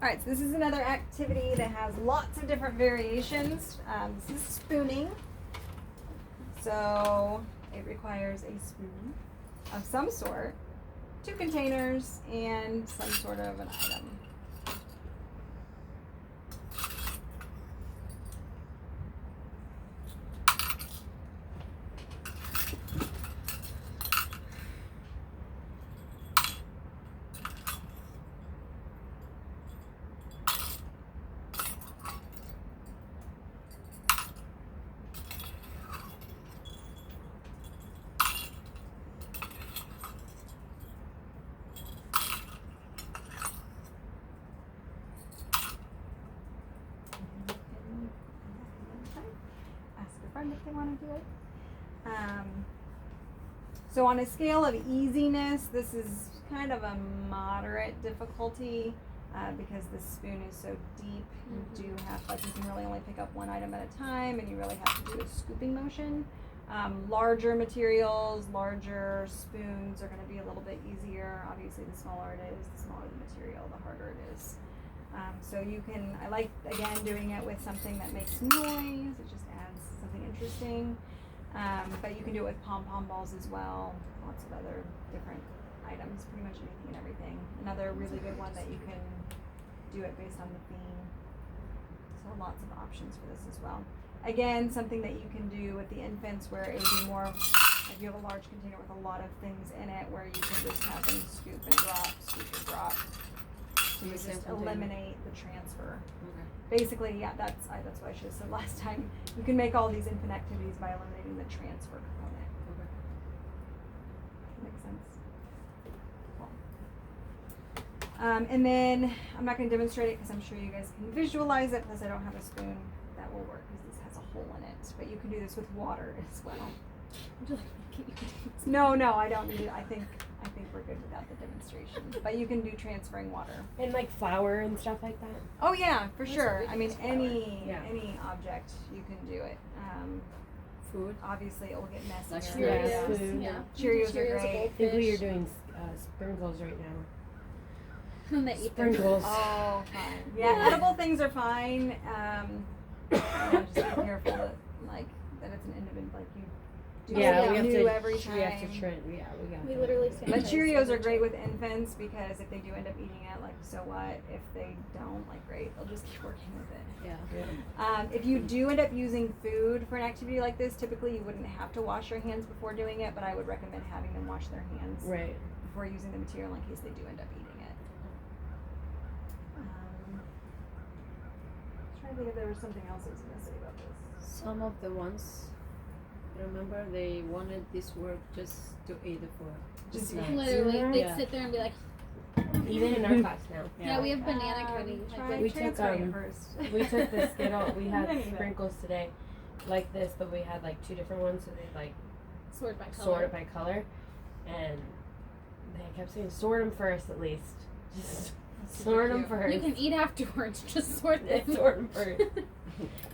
Alright, so this is another activity that has lots of different variations. This is spooning. So it requires a spoon of some sort, 2 containers, and some sort of an item. Ask your friend if they want to do it. So on a scale of easiness, this is kind of a moderate difficulty because the spoon is so deep. You do have, like, you can really only pick up one item at a time, and you really have to do a scooping motion. Larger materials, larger spoons are going to be a little bit easier. Obviously, the smaller it is, the smaller the material, the harder it is. So you can, I like, again, doing it with something that makes noise. It just adds something interesting. But you can do it with pom-pom balls as well. Lots of other different items, pretty much anything and everything. Another really good one that you can do it based on the theme. So lots of options for this as well. Again, something that you can do with the infants where it would be more, if you have a large container with a lot of things in it, where you can just have them scoop and drop, scoop and drop. So you just eliminate the transfer. Okay. Basically, yeah, that's what I should have said last time. You can make all these infant activities by eliminating the transfer component. Okay. Makes sense. Cool. And then I'm not going to demonstrate it because I'm sure you guys can visualize it. Plus, I don't have a spoon that will work because this has a hole in it. But you can do this with water as well. No, I don't need it. I think we're good without the demonstration. But you can do transferring water. And like flour and stuff like that. Oh yeah, for That's sure. good. I mean, Flour. any object you can do it. Food. Obviously, it will get messy. Like Cheerios. Cheerios. Food. Yeah. Cheerios are Cheerios, great. I think we are doing sprinkles right now. And they eat them. Sprinkles. Oh, fine. Yeah, edible things are fine. Just be careful that it's an individual. Like you do Yeah, something we new have to. every time. We have to trim. Yeah, we got. We that. literally But sanitize Cheerios are every great time. with infants because if they do end up eating it, like, so what? If they don't, like, great, they'll just keep working with it. Yeah. If you do end up using food for an activity like this, typically you wouldn't have to wash your hands before doing it, but I would recommend having them wash their hands Right. before using the material in case they do end up eating it. Trying to think if there was something else I was going to say about this. Some of the ones, remember, they wanted this work just to eat the food. Just Snacks. Literally, they'd Yeah. sit there and be like, Even in our class now. yeah, we have banana cutting. Try we took, transferring it first. We took the Skittle. We had Anyway. sprinkles today, like this, but we had like 2 different ones, so they like Sort by color. sort it by color, and they kept saying sort them first at least. Just sort them cute. first. You can eat afterwards. Just sort them. Sort them first.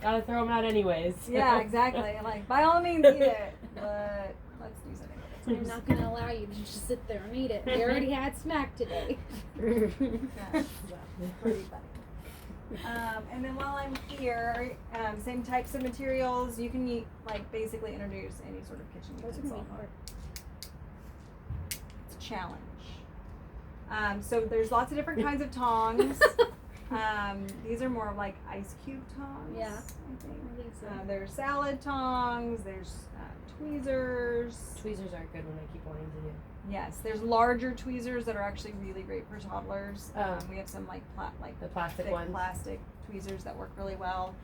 Gotta throw them out anyways. Yeah, exactly. Like, by all means, eat it, but let's do something with I'm not gonna allow you to just sit there and eat it. We already had snack today. it. Yeah, pretty funny. And then while I'm here, same types of materials. You can basically introduce any sort of kitchen Those are gonna utensil. be hard. It's a challenge. So there's lots of different kinds of tongs. These are more of like ice cube tongs. Yeah. I think. I think so. There's salad tongs. There's tweezers. Tweezers are good when I keep wanting to do. Yes, there's larger tweezers that are actually really great for toddlers. Oh. We have some The plastic thick ones. plastic tweezers that work really well.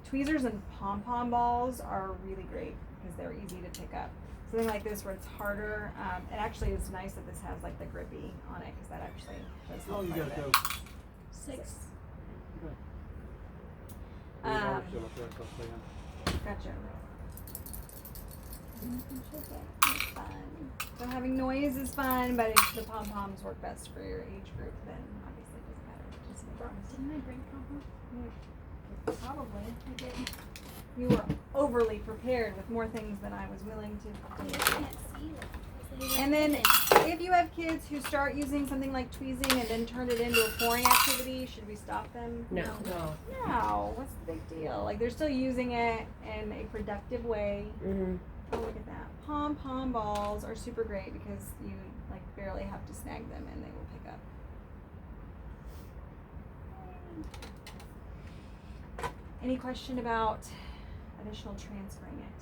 Tweezers and pom-pom balls are really great because they're easy to pick up. Something like this where it's harder. It actually is nice that this has like the grippy on it because that actually does help. Oh, you quite a gotta bit. go. 6. Gotcha. It's fun. So having noise is fun, but if the pom-poms work best for your age group, then obviously it doesn't matter. Just make them. Didn't I bring pom-pom? Probably. I did. You were overly prepared with more things than I was willing to I do. can't see it. And then if you have kids who start using something like tweezing and then turn it into a pouring activity, should we stop them? No. No, what's the big deal? Like they're still using it in a productive way. Mm-hmm. Oh, look at that. Pom balls are super great because you like barely have to snag them and they will pick up. Any question about additional transferring it?